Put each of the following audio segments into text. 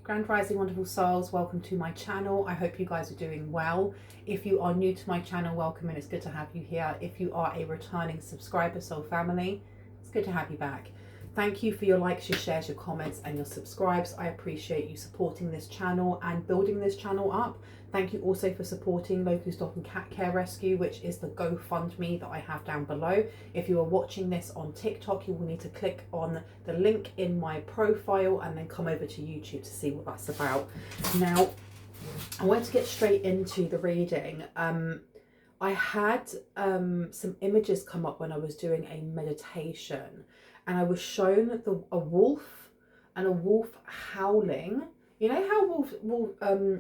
Grand Rising wonderful souls, welcome to my channel. I hope you guys are doing well. If you are new to my channel, welcome, and it's good to have you here. If you are a returning subscriber, soul family, it's good to have you back. Thank you for your likes, your shares, your comments and your subscribes. I appreciate you supporting this channel and building this channel up. Thank you also for supporting Locust Dog and Cat Care Rescue, which is the GoFundMe that I have down below. If you are watching this on TikTok, you will need to click on the link in my profile and then come over to YouTube to see what that's about. Now, I want to get straight into the reading. I had some images come up when I was doing a meditation, and I was shown a wolf and a wolf howling. You know how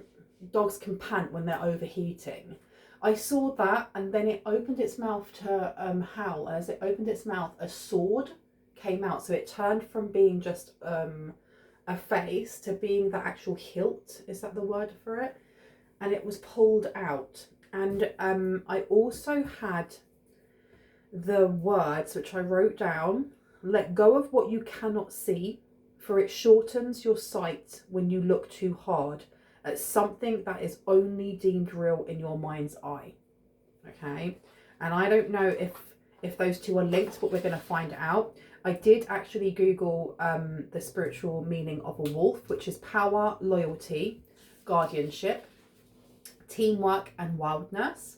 dogs can pant when they're overheating? I saw that, and then it opened its mouth to howl. As it opened its mouth, a sword came out. So it turned from being just a face to being the actual hilt. Is that the word for it? And it was pulled out. And I also had the words which I wrote down: let go of what you cannot see, for it shortens your sight when you look too hard at something that is only deemed real in your mind's eye. Okay, and I don't know if those two are linked, but we're going to find out. I did actually Google the spiritual meaning of a wolf, which is power, loyalty, guardianship, teamwork and wildness.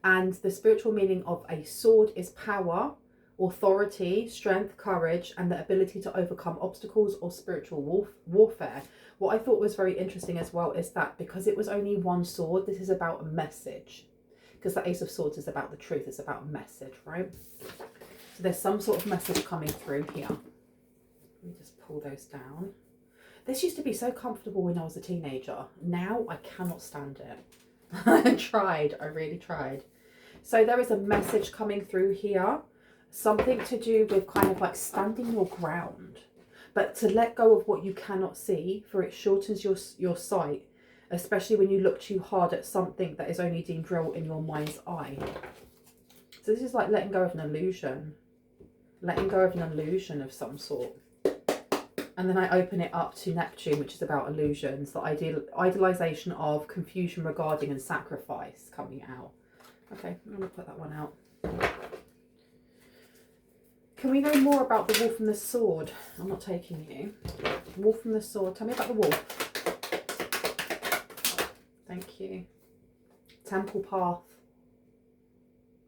And the spiritual meaning of a sword is power, authority, strength, courage, and the ability to overcome obstacles or spiritual warfare. What I thought was very interesting as well is that because it was only one sword, this is about a message. Because the Ace of Swords is about the truth, it's about a message, right? So there's some sort of message coming through here. Let me just pull those down. This used to be so comfortable when I was a teenager. Now I cannot stand it. I tried, I really tried. So there is a message coming through here. Something to do with kind of like standing your ground, but to let go of what you cannot see, for it shortens your sight, especially when you look too hard at something that is only deemed real in your mind's eye. So this is like letting go of an illusion, letting go of an illusion of some sort. And then I open it up to Neptune, which is about illusions, the idealization of confusion regarding and sacrifice coming out. Okay, I'm gonna put that one out. Can we know more about the wolf and the sword? I'm not taking you. Wolf and the sword. Tell me about the wolf. Thank you. Temple path.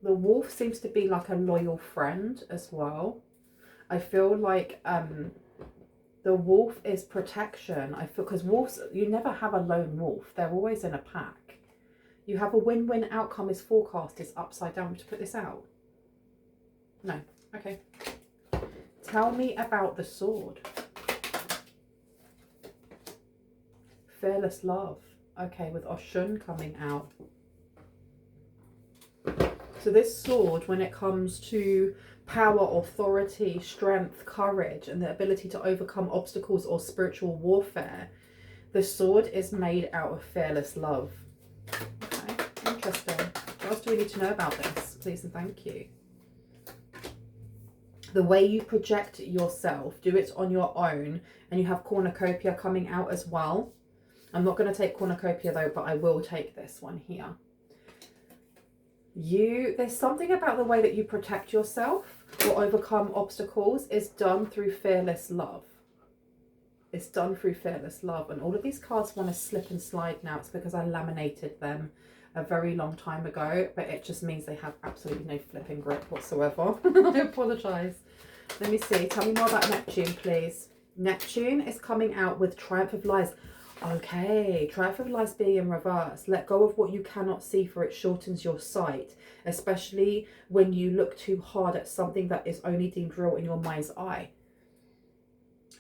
The wolf seems to be like a loyal friend as well. I feel like the wolf is protection. I feel, because wolves, you never have a lone wolf. They're always in a pack. You have a win-win outcome is forecast is upside down. To put this out? No. Okay. Tell me about the sword. Fearless love. Okay, with Oshun coming out. So this sword, when it comes to power, authority, strength, courage, and the ability to overcome obstacles or spiritual warfare, the sword is made out of fearless love. Okay, interesting. What else do we need to know about this? Please and thank you. The way you project yourself, do it on your own, and you have cornucopia coming out as well. I'm not going to take cornucopia though, but I will take this one here. There's something about the way that you protect yourself or overcome obstacles is done through fearless love. It's done through fearless love. And all of these cards want to slip and slide now. It's because I laminated them a very long time ago, but it just means they have absolutely no flipping grip whatsoever. I apologize. Let me see. Tell me more about Neptune, please. Neptune is coming out with Triumph of Lies. Okay, Triumph of Lies being in reverse. Let go of what you cannot see, for it shortens your sight, especially when you look too hard at something that is only deemed real in your mind's eye.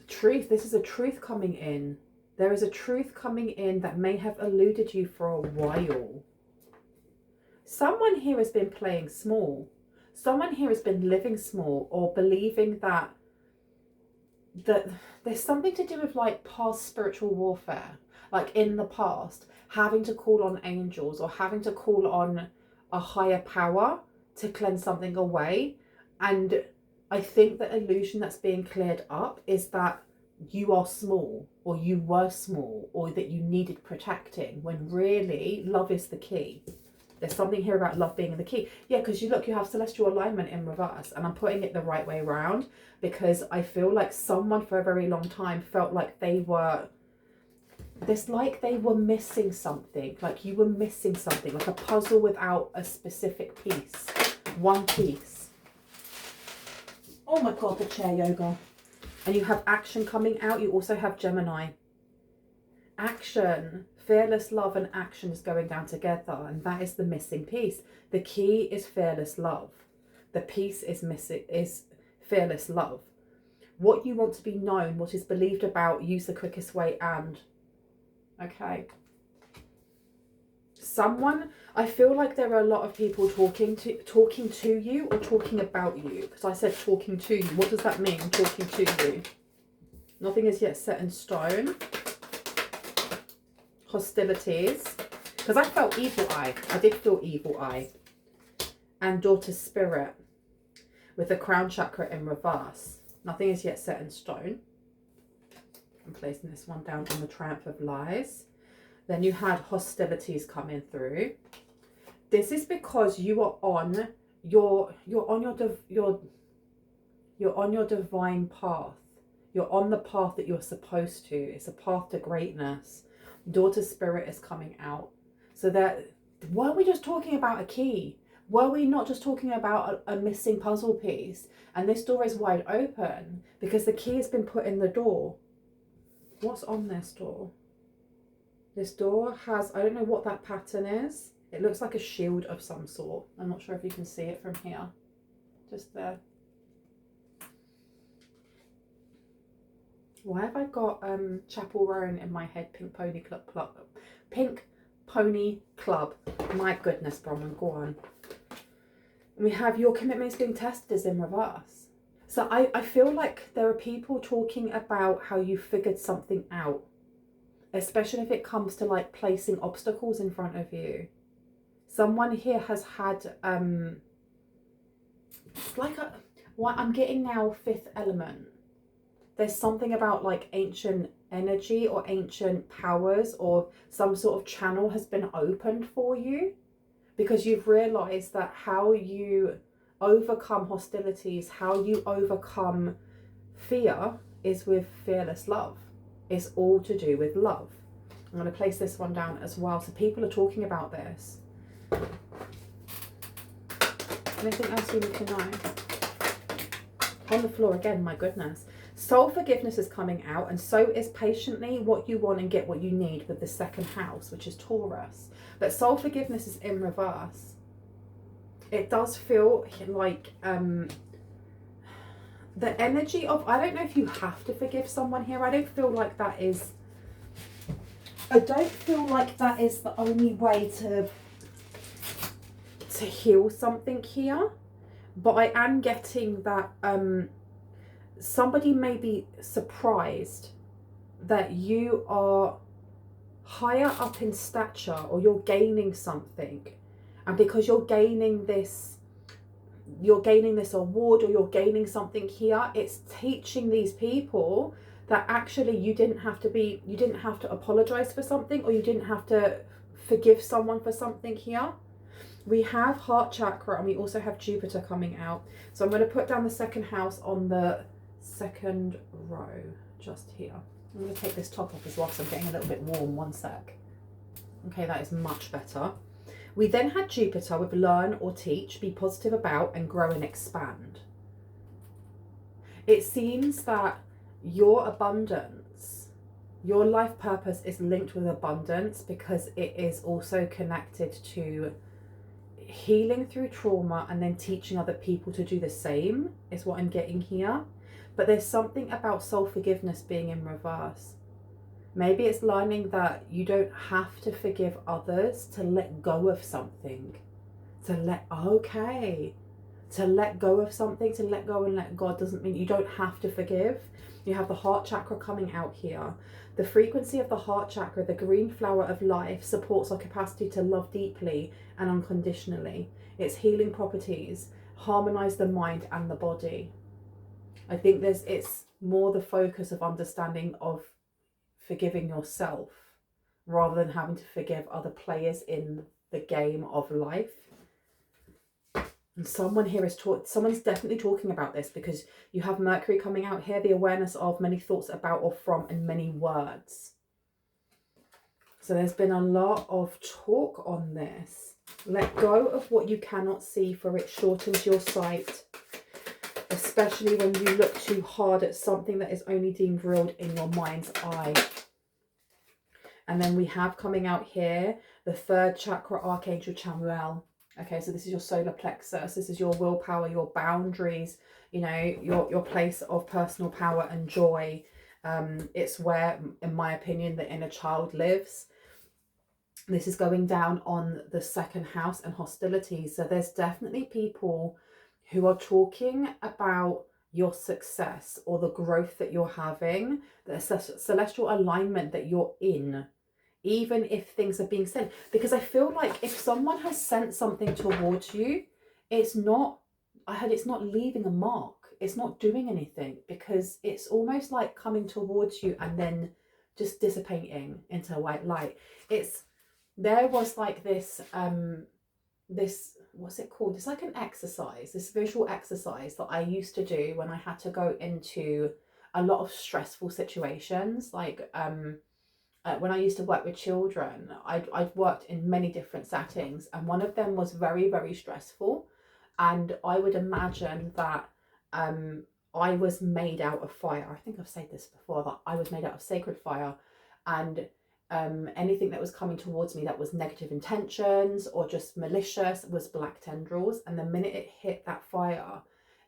Truth. This is a truth coming in. There is a truth coming in that may have eluded you for a while. Someone here has been playing small. Someone here has been living small, or believing that there's something to do with like past spiritual warfare. Like in the past, having to call on angels or having to call on a higher power to cleanse something away. And I think the illusion that's being cleared up is that you are small, or you were small, or that you needed protecting, when really love is the key. There's something here about love being the key. Yeah, because you have celestial alignment in reverse, and I'm putting it the right way around, because I feel like someone for a very long time felt like they were missing something, like you were missing something, like a puzzle without a specific piece, one piece. Oh my God, the chair yoga. And you have action coming out. You also have Gemini. Action, fearless love and action is going down together, and that is the missing piece. The key is fearless love. The piece is missing, is fearless love. What you want to be known, what is believed about, use the quickest way, and okay. Someone, I feel like there are a lot of people talking to you or talking about you, because I said talking to you. What does that mean, talking to you? Nothing is yet set in stone. Hostilities, because I felt evil eye. I did feel evil eye. And daughter spirit with the crown chakra in reverse. Nothing is yet set in stone. I'm placing this one down on the triumph of lies. Then you had hostilities coming through. This is because you are on your divine path. You're on the path that you're supposed to. It's a path to greatness. Daughter spirit is coming out. So that, weren't we just talking about a key? Were we not just talking about a missing puzzle piece? And this door is wide open because the key has been put in the door. What's on this door? This door has, I don't know what that pattern is. It looks like a shield of some sort. I'm not sure if you can see it from here. Just there. Why have I got Chapel Roan in my head? Pink Pony Club. Pink Pony Club. My goodness, Bronwen, go on. And we have your commitment is being tested is in reverse. So I feel like there are people talking about how you figured something out, especially if it comes to like placing obstacles in front of you. Someone here has had what I'm getting now, fifth element. There's something about like ancient energy or ancient powers, or some sort of channel has been opened for you, because you've realized that how you overcome hostilities, how you overcome fear is with fearless love. It's all to do with love. I'm going to place this one down as well. So people are talking about this. Anything else you need to know? On the floor again, my goodness. Soul forgiveness is coming out, and so is patiently what you want and get what you need with the second house, which is Taurus. But soul forgiveness is in reverse. It does feel like the energy of, I don't know if you have to forgive someone here. I don't feel like that is the only way to heal something here. But I am getting that somebody may be surprised that you are higher up in stature, or you're gaining something, and because you're gaining this award, or you're gaining something here, it's teaching these people that actually you didn't have to apologize for something, or you didn't have to forgive someone for something here. We have heart chakra, and we also have Jupiter coming out. So I'm going to put down the second house on the second row just here. I'm going to take this top off as well because I'm getting a little bit warm. One sec. Okay, that is much better. We then had Jupiter with learn or teach, be positive about, and grow and expand. It seems that your abundance, your life purpose is linked with abundance, because it is also connected to healing through trauma and then teaching other people to do the same, is what I'm getting here. But there's something about soul forgiveness being in reverse. Maybe it's learning that you don't have to forgive others to let go of something. To let go of something, to let go and let God, doesn't mean you don't have to forgive. You have the heart chakra coming out here. The frequency of the heart chakra, the green flower of life, supports our capacity to love deeply and unconditionally. Its healing properties harmonize the mind and the body. I think it's more the focus of understanding of forgiving yourself rather than having to forgive other players in the game of life. And someone here is someone's definitely talking about this, because you have Mercury coming out here, the awareness of many thoughts about or from, and many words. So there's been a lot of talk on this. Let go of what you cannot see, for it shortens your sight, especially when you look too hard at something that is only deemed real in your mind's eye. And then we have coming out here the third chakra, Archangel Chamuel. Okay, so this is your solar plexus. This is your willpower, your boundaries, you know, your place of personal power and joy. It's where, in my opinion, the inner child lives. This is going down on the second house and hostilities. So there's definitely people who are talking about your success or the growth that you're having, the celestial alignment that you're in, even if things are being sent. Because I feel like if someone has sent something towards you, it's not leaving a mark. It's not doing anything, because it's almost like coming towards you and then just dissipating into a white light. There was like this, what's it called? It's like an exercise, this visual exercise that I used to do when I had to go into a lot of stressful situations. Like when I used to work with children, I'd worked in many different settings, and one of them was very, very stressful. And I would imagine that I was made out of fire. I think I've said this before, that I was made out of sacred fire, and anything that was coming towards me that was negative intentions or just malicious was black tendrils. And the minute it hit that fire,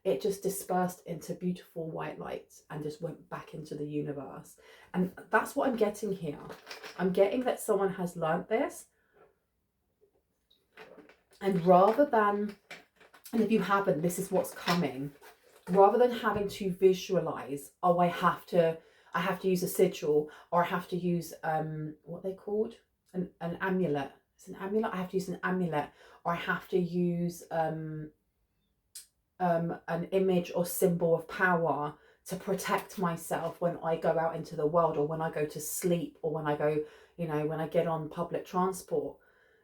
it just dispersed into beautiful white lights and just went back into the universe. And that's what I'm getting here. I'm getting that someone has learnt this, and rather than, and if you haven't, this is what's coming. Rather than having to visualize, oh, I have to use a sigil, or I have to use what they called an amulet. It's an amulet. I have to use an amulet, or I have to use an image or symbol of power to protect myself when I go out into the world, or when I go to sleep, or when I go, you know, when I get on public transport.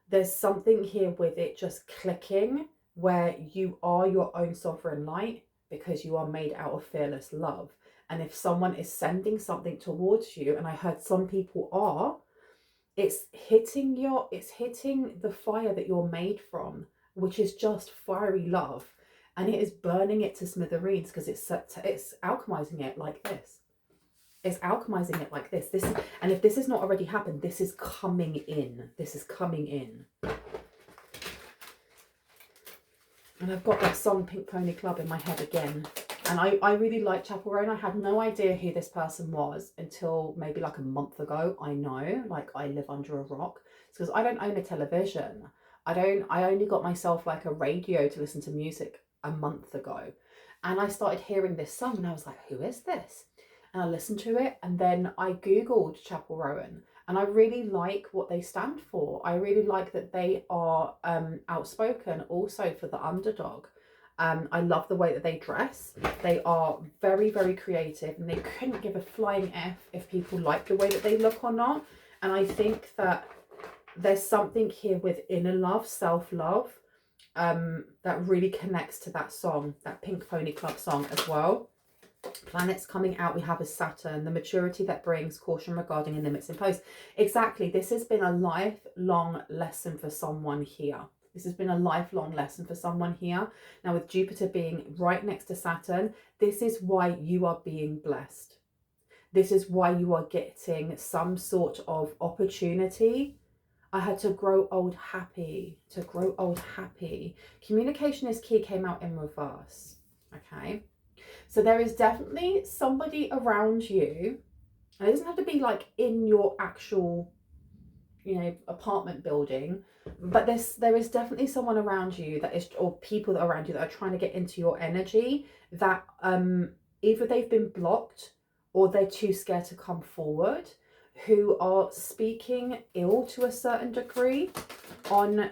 There's something here with it just clicking, where you are your own sovereign light, because you are made out of fearless love. And if someone is sending something towards you, and I heard some people are, it's hitting the fire that you're made from, which is just fiery love, and it is burning it to smithereens, because it's alchemizing it like this. It's alchemizing it like this. And if this has not already happened, this is coming in. This is coming in. And I've got that song Pink Pony Club in my head again. And I really like Chapel Roan. I had no idea who this person was until maybe like a month ago. I know, like, I live under a rock. It's because I don't own a television. I only got myself like a radio to listen to music a month ago. And I started hearing this song and I was like, who is this? And I listened to it, and then I Googled Chapel Roan. And I really like what they stand for. I really like that they are outspoken also for the underdog. I love the way that they dress. They are very, very creative, and they couldn't give a flying F if people like the way that they look or not. And I think that there's something here with inner love, self-love, that really connects to that song, that Pink Pony Club song as well. Planets coming out, we have a Saturn, the maturity that brings, caution regarding limits imposed. Exactly, this has been a lifelong lesson for someone here. This has been a lifelong lesson for someone here. Now, with Jupiter being right next to Saturn, this is why you are being blessed. This is why you are getting some sort of opportunity. I had to grow old happy, to grow old happy. Communication is key came out in reverse, okay? So there is definitely somebody around you, and it doesn't have to be like in your actual, you know, apartment building, but there is definitely someone around you that is, or people that are around you that are trying to get into your energy, that either they've been blocked or they're too scared to come forward, who are speaking ill to a certain degree on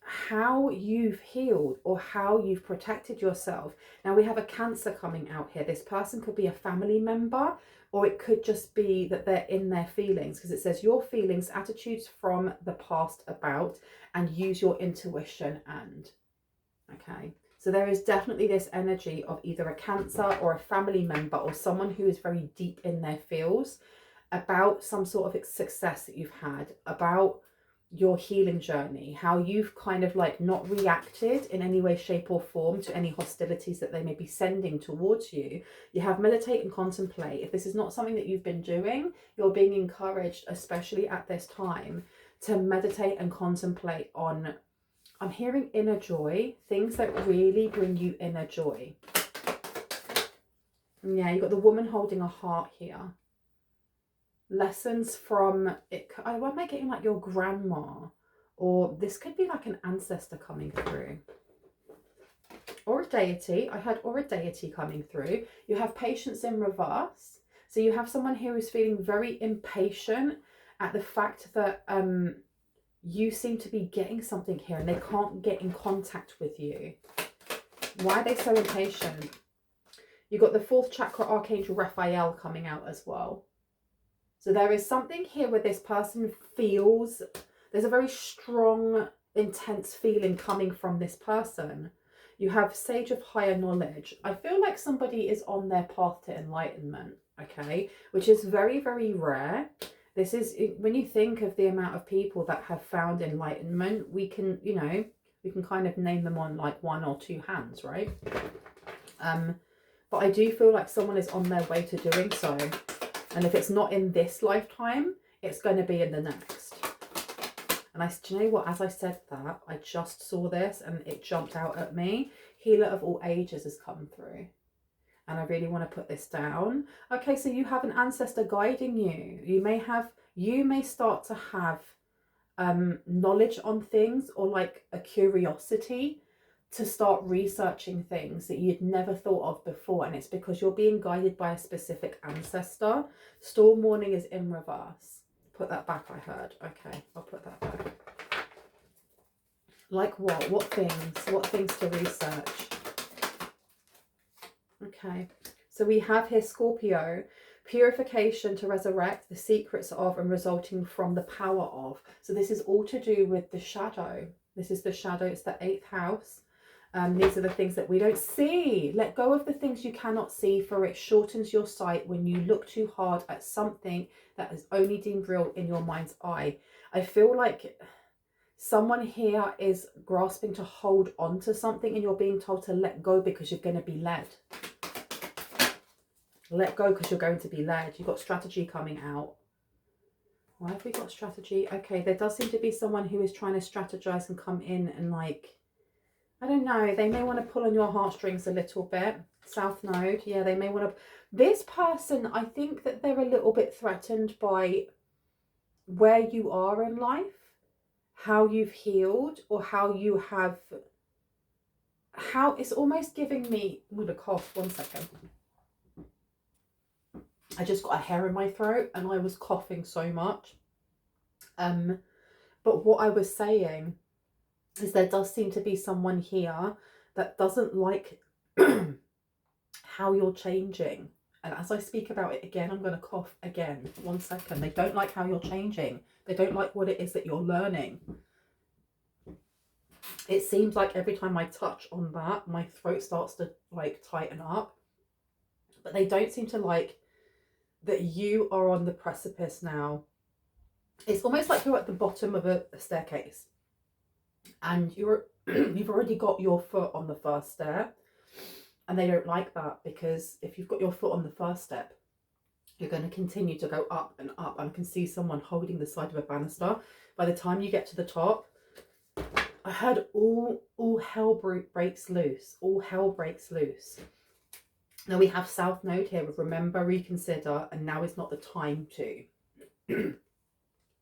how you've healed or how you've protected yourself. Now we have a Cancer coming out here. This person could be a family member, or it could just be that they're in their feelings, because it says your feelings, attitudes from the past about, and use your intuition and. Okay, so there is definitely this energy of either a Cancer or a family member or someone who is very deep in their feels about some sort of success that you've had, about your healing journey, how you've kind of like not reacted in any way, shape or form to any hostilities that they may be sending towards you. You have meditate and contemplate. If this is not something that you've been doing, you're being encouraged, especially at this time, to meditate and contemplate on, I'm hearing inner joy, things that really bring you inner joy. Yeah, you've got the woman holding a heart here. Lessons from it. Why am I getting like your grandma? Or this could be like an ancestor coming through. Or a deity. I had or a deity coming through. You have patience in reverse. So you have someone here who's feeling very impatient at the fact that you seem to be getting something here and they can't get in contact with you. Why are they so impatient? You've got the 4th chakra Archangel Raphael coming out as well. So there is something here where this person feels, there's a very strong, intense feeling coming from this person. You have Sage of Higher Knowledge. I feel like somebody is on their path to enlightenment, okay? Which is very, very rare. This is, when you think of the amount of people that have found enlightenment, we can, you know, we can kind of name them on like 1 or 2 hands, right? But I do feel like someone is on their way to doing so. And if it's not in this lifetime, it's going to be in the next. And do you know what? As I said that, I just saw this and it jumped out at me. Healer of all ages has come through. And I really want to put this down. Okay, so you have an ancestor guiding you. You may start to have knowledge on things, or like a curiosity to start researching things that you'd never thought of before, and it's because you're being guided by a specific ancestor. Storm warning is in reverse. Put that back, I heard. Okay, I'll put that back. Like what? What things to research? Okay, so we have here Scorpio, purification to resurrect, the secrets of and resulting from the power of. So this is all to do with the shadow. This is the shadow, it's the 8th house. These are the things that we don't see. Let go of the things you cannot see, for it shortens your sight when you look too hard at something that is only deemed real in your mind's eye. I feel like someone here is grasping to hold on to something and you're being told to let go because you're going to be led. Let go because you're going to be led. You've got strategy coming out. Why have we got strategy? Okay, there does seem to be someone who is trying to strategize and come in and like, I don't know, they may want to pull on your heartstrings a little bit. South Node, yeah, they may want to. This person, I think that they're a little bit threatened by where you are in life, how you've healed, or how you have, how it's almost giving me, I'm going to cough, 1 second. I just got a hair in my throat and I was coughing so much. But what I was saying is there does seem to be someone here that doesn't like how you're changing. And as I speak about it again, I'm going to cough again. 1 second. They don't like how you're changing. They don't like what it is that you're learning. It seems like every time I touch on that, my throat starts to like tighten up. But they don't seem to like that you are on the precipice now. It's almost like you're at the bottom of a staircase. And you've already got your foot on the first step, and they don't like that, because if you've got your foot on the first step, you're going to continue to go up and up. And I can see someone holding the side of a banister. By the time you get to the top, I heard all hell breaks loose. All hell breaks loose. Now we have South Node here with remember, reconsider, and now is not the time to.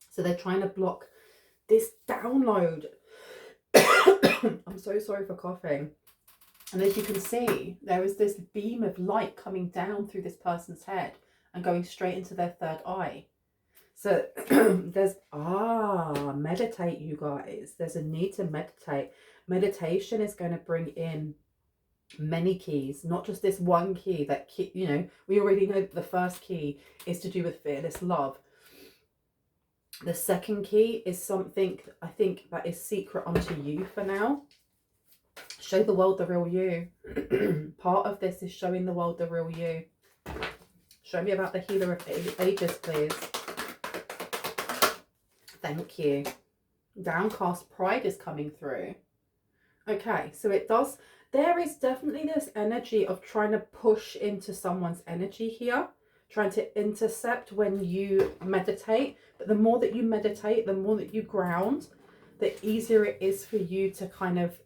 So they're trying to block this download. I'm so sorry for coughing. And as you can see, there is this beam of light coming down through this person's head and going straight into their 3rd eye. So there's, meditate, you guys. There's a need to meditate. Meditation is going to bring in many keys, not just this one key. That key, you know, we already know that the first key is to do with fearless love. The second key is something, I think, that is secret unto you for now. Show the world the real you. Part of this is showing the world the real you. Show me about the healer of ages, please. Thank you. Downcast pride is coming through. Okay, so it does, there is definitely this energy of trying to push into someone's energy here, trying to intercept when you meditate. But the more that you meditate, the more that you ground, the easier it is for you to kind of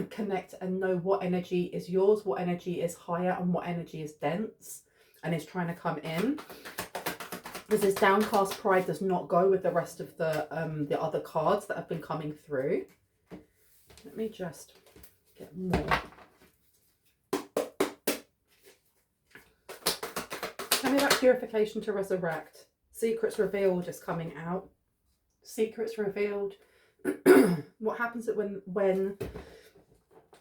connect and know what energy is yours, what energy is higher, and what energy is dense and is trying to come in. Because this downcast pride does not go with the rest of the other cards that have been coming through. Let me just get more. Tell me about purification to resurrect. Secrets revealed is coming out. Secrets revealed. What happens when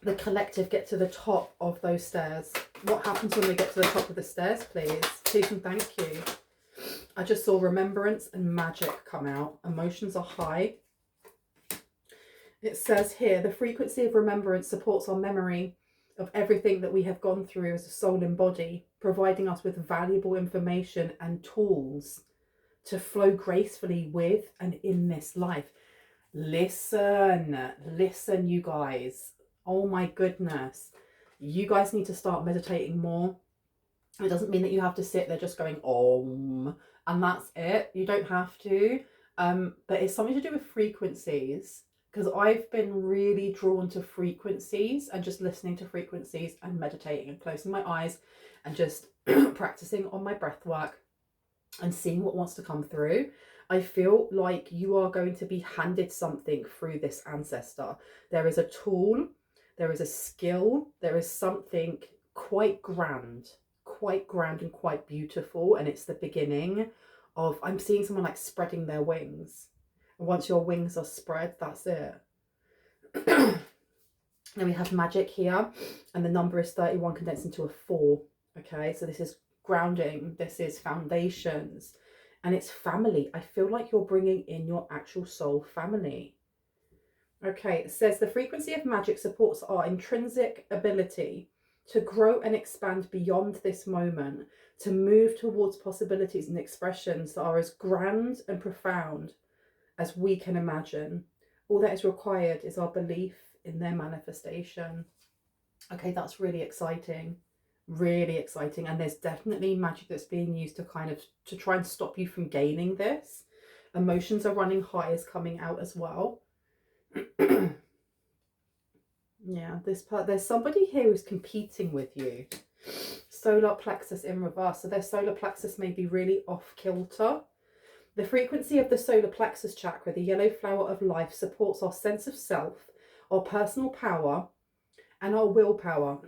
the collective get to the top of those stairs? What happens when they get to the top of the stairs, please? Please and thank you. I just saw remembrance and magic come out. Emotions are high. It says here, the frequency of remembrance supports our memory of everything that we have gone through as a soul and body, providing us with valuable information and tools to flow gracefully with and in this life. Listen, you guys. Oh my goodness. You guys need to start meditating more. It doesn't mean that you have to sit there just going, Om, and that's it. You don't have to. But it's something to do with frequencies. Because I've been really drawn to frequencies and just listening to frequencies and meditating and closing my eyes and just practicing on my breath work and seeing what wants to come through. I feel like you are going to be handed something through this ancestor. There is a tool, there is a skill, there is something quite grand and quite beautiful. And it's the beginning of, I'm seeing someone like spreading their wings. And once your wings are spread, that's it. Then we have magic here, and the number is 31 condensed into a 4. Okay, so this is grounding, this is foundations, and it's family. I feel like you're bringing in your actual soul family. Okay, it says the frequency of magic supports our intrinsic ability to grow and expand beyond this moment, to move towards possibilities and expressions that are as grand and profound as we can imagine. All that is required is our belief in their manifestation. Okay, that's really exciting. Really exciting. And there's definitely magic that's being used to kind of to try and stop you from gaining this. Emotions are running high is coming out as well. Yeah, there's somebody here who's competing with you. Solar plexus in reverse. So their solar plexus may be really off kilter. The frequency of the solar plexus chakra, the yellow flower of life, supports our sense of self, our personal power, and our willpower,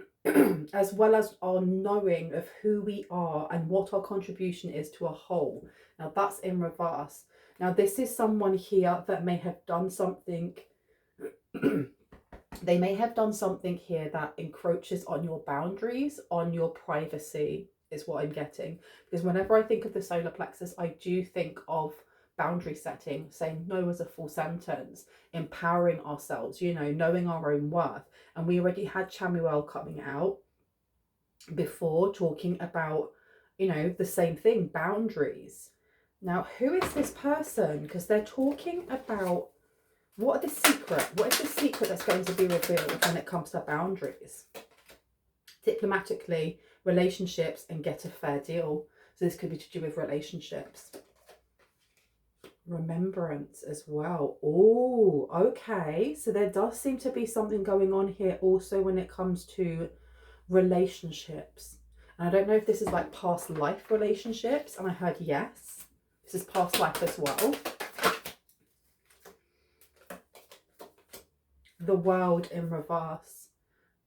as well as our knowing of who we are and what our contribution is to a whole. Now that's in reverse. Now this is someone here that may have done something, they may have done something here that encroaches on your boundaries, on your privacy, is what I'm getting. Because whenever I think of the solar plexus, I do think of boundary setting, saying no as a full sentence, empowering ourselves, you know, knowing our own worth. And we already had Chamuel coming out before talking about, you know, the same thing, boundaries. Now, who is this person? Because they're talking about what is the secret that's going to be revealed when it comes to boundaries? Diplomatically, relationships, and get a fair deal. So this could be to do with relationships. Remembrance as well. Oh, okay. So there does seem to be something going on here also when it comes to relationships. And I don't know if this is like past life relationships. And I heard yes. This is past life as well. The world in reverse.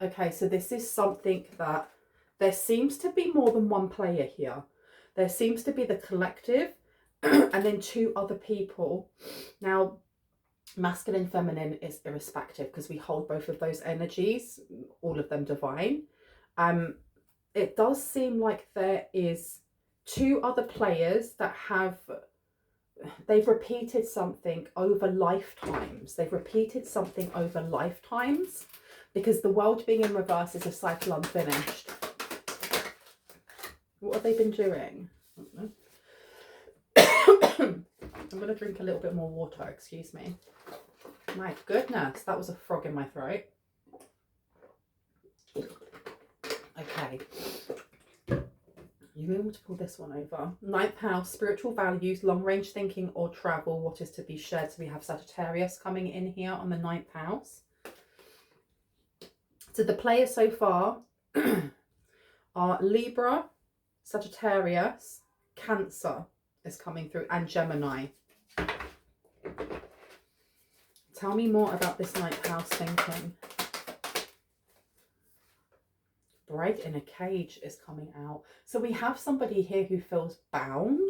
Okay, so this is something that there seems to be more than one player here. There seems to be the collective, and then 2 other people. Now, masculine, feminine is irrespective because we hold both of those energies, all of them divine. It does seem like there is 2 other players that they've repeated something over lifetimes. They've repeated something over lifetimes because the world being in reverse is a cycle unfinished. What have they been doing? I don't know. I'm going to drink a little bit more water, excuse me. My goodness, that was a frog in my throat. Okay. You're able to pull this one over. 9th house, spiritual values, long-range thinking or travel, what is to be shared. So we have Sagittarius coming in here on the 9th house. So the players so far are Libra, Sagittarius, Cancer is coming through, and Gemini. Tell me more about this 9th house thinking. Bride in a cage is coming out. So we have somebody here who feels bound.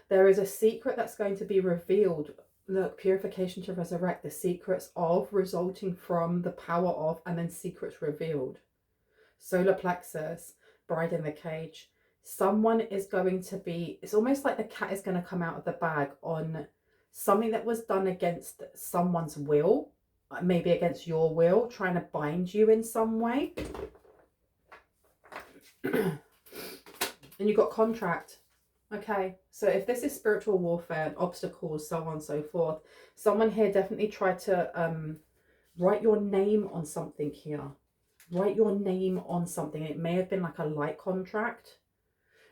There is a secret that's going to be revealed. Look, purification to resurrect, the secrets of, resulting from, the power of, and then secrets revealed. Solar plexus, bride in the cage. Someone is going to be, it's almost like the cat is going to come out of the bag on something that was done against someone's will, maybe against your will, trying to bind you in some way. And you've got contract. Okay, so if this is spiritual warfare, obstacles, so on and so forth, someone here definitely tried to write your name on something here. Write your name on something. It may have been like a light contract.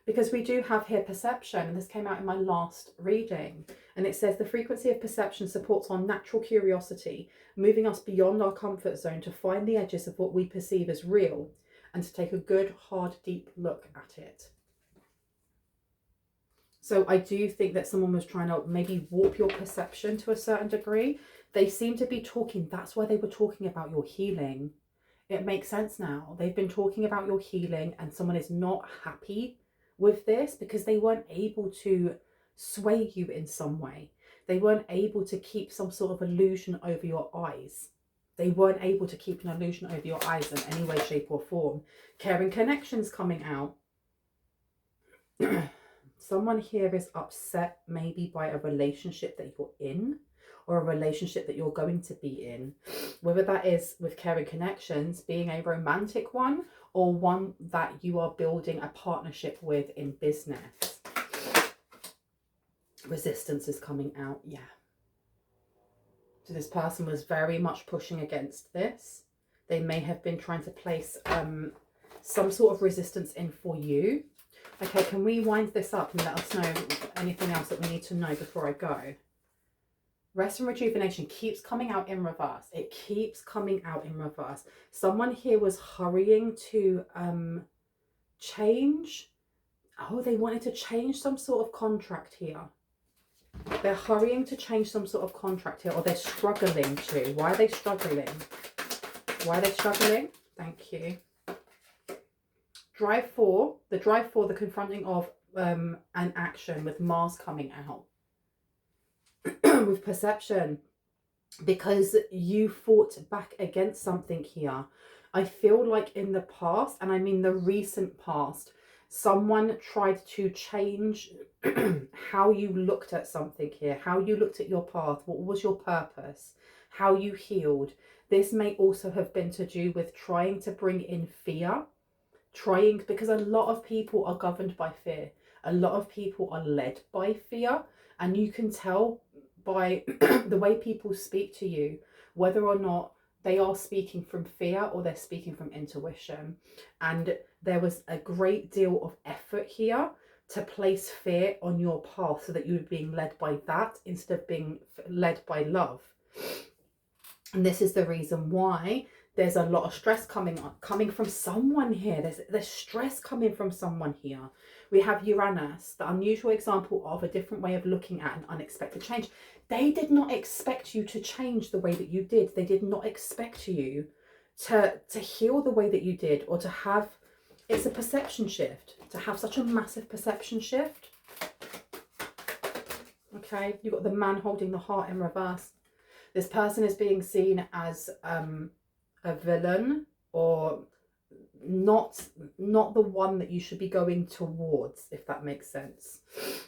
Because we do have here perception, and this came out in my last reading, and it says the frequency of perception supports our natural curiosity, moving us beyond our comfort zone to find the edges of what we perceive as real and to take a good, hard, deep look at it. So I do think that someone was trying to maybe warp your perception to a certain degree. They seem to be talking, that's why they were talking about your healing. It makes sense now. They've been talking about your healing, and someone is not happy with this because they weren't able to sway you in some way. They weren't able to keep some sort of illusion over your eyes. They weren't able to keep an illusion over your eyes in any way, shape or form. Caring connections coming out. Someone here is upset maybe by a relationship that you're in, or a relationship that you're going to be in. Whether that is with caring connections, being a romantic one, or one that you are building a partnership with in business. Resistance is coming out, yeah. So this person was very much pushing against this. They may have been trying to place some sort of resistance in for you. Okay, can we wind this up and let us know anything else that we need to know before I go? Rest and rejuvenation keeps coming out in reverse. It keeps coming out in reverse. Someone here was hurrying to change. Oh, they wanted to change some sort of contract here. They're hurrying to change some sort of contract here, or they're struggling to. Why are they struggling? Why are they struggling? Thank you. Drive 4, the confronting of an action with Mars coming out. With perception, because you fought back against something here. I feel like in the past, and I mean the recent past, someone tried to change how you looked at something here, how you looked at your path, what was your purpose, how you healed. This may also have been to do with trying to bring in fear, because a lot of people are governed by fear. A lot of people are led by fear, and you can tell by the way people speak to you whether or not they are speaking from fear or they're speaking from intuition. And there was a great deal of effort here to place fear on your path so that you were being led by that instead of being led by love. And this is the reason why there's a lot of stress coming from someone here. There's stress coming from someone here. We have Uranus, the unusual example of a different way of looking at an unexpected change. They did not expect you to change the way that you did. They did not expect you to heal the way that you did, or to have, it's a perception shift, to have such a massive perception shift. Okay, you've got the man holding the heart in reverse. This person is being seen as a villain, or not the one that you should be going towards, if that makes sense.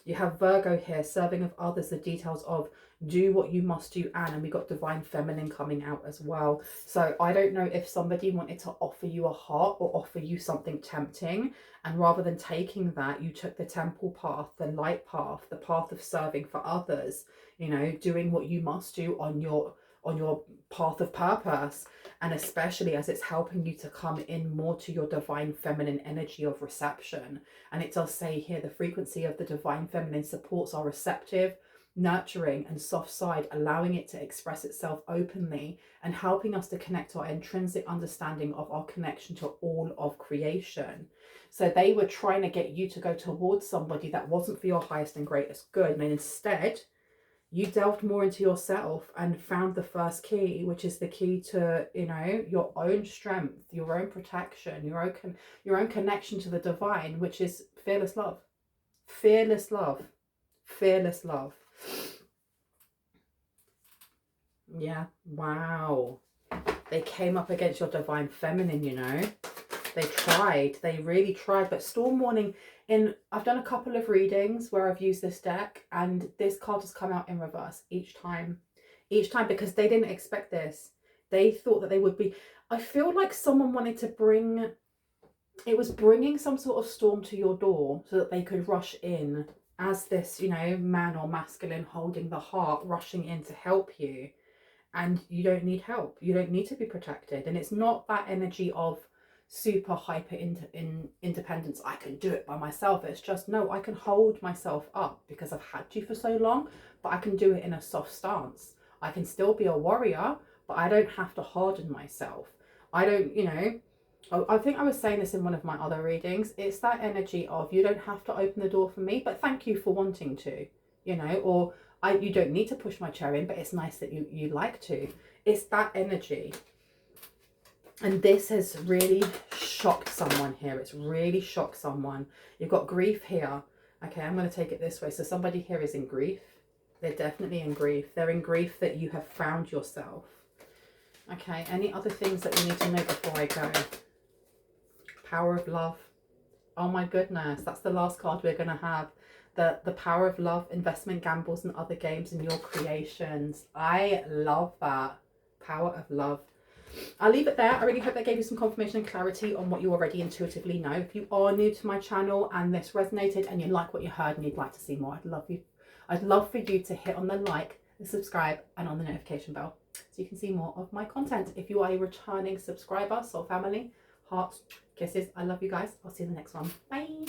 You have Virgo here, serving of others, the details of do what you must do, and we got divine feminine coming out as well. So I don't know if somebody wanted to offer you a heart or offer you something tempting, and rather than taking that, you took the temple path, the light path, the path of serving for others, you know, doing what you must do on your path of purpose. And especially as it's helping you to come in more to your divine feminine energy of reception. And it does say here, the frequency of the divine feminine supports our receptive, nurturing and soft side, allowing it to express itself openly and helping us to connect to our intrinsic understanding of our connection to all of creation. So they were trying to get you to go towards somebody that wasn't for your highest and greatest good, and instead you delved more into yourself and found the first key, which is the key to, you know, your own strength, your own protection, your own connection to the divine, which is fearless love. Fearless love. Fearless love. Yeah. Wow. They came up against your divine feminine, you know. They really tried. But Storm Warning, I've done a couple of readings where I've used this deck, and this card has come out in reverse each time, because they didn't expect this. They thought that they would be, I feel like someone wanted to bringing some sort of storm to your door so that they could rush in as this, you know, man or masculine holding the heart, rushing in to help you. And you don't need help. You don't need to be protected. And it's not that energy of super hyper independence. I can do it by myself. It's just, no, I can hold myself up because I've had to for so long, but I can do it in a soft stance. I can still be a warrior, but I don't have to harden myself. I don't, you know, I think I was saying this in one of my other readings. It's that energy of, you don't have to open the door for me, but thank you for wanting to, you know, or you don't need to push my chair in, but it's nice that you like to. It's that energy. And this has really shocked someone here. It's really shocked someone. You've got grief here. Okay, I'm going to take it this way. So somebody here is in grief. They're definitely in grief. They're in grief that you have found yourself. Okay, any other things that you need to know before I go? Power of love. Oh my goodness, that's the last card we're going to have. The power of love, investment, gambles and other games in your creations. I love that. Power of love. I'll leave it there. I really hope that gave you some confirmation and clarity on what you already intuitively know. If you are new to my channel and this resonated and you like what you heard and you'd like to see more, I'd love for you to hit on the like, the subscribe and on the notification bell so you can see more of my content. If you are a returning subscriber, soul family, hearts, kisses, I love you guys. I'll see you in the next one. Bye.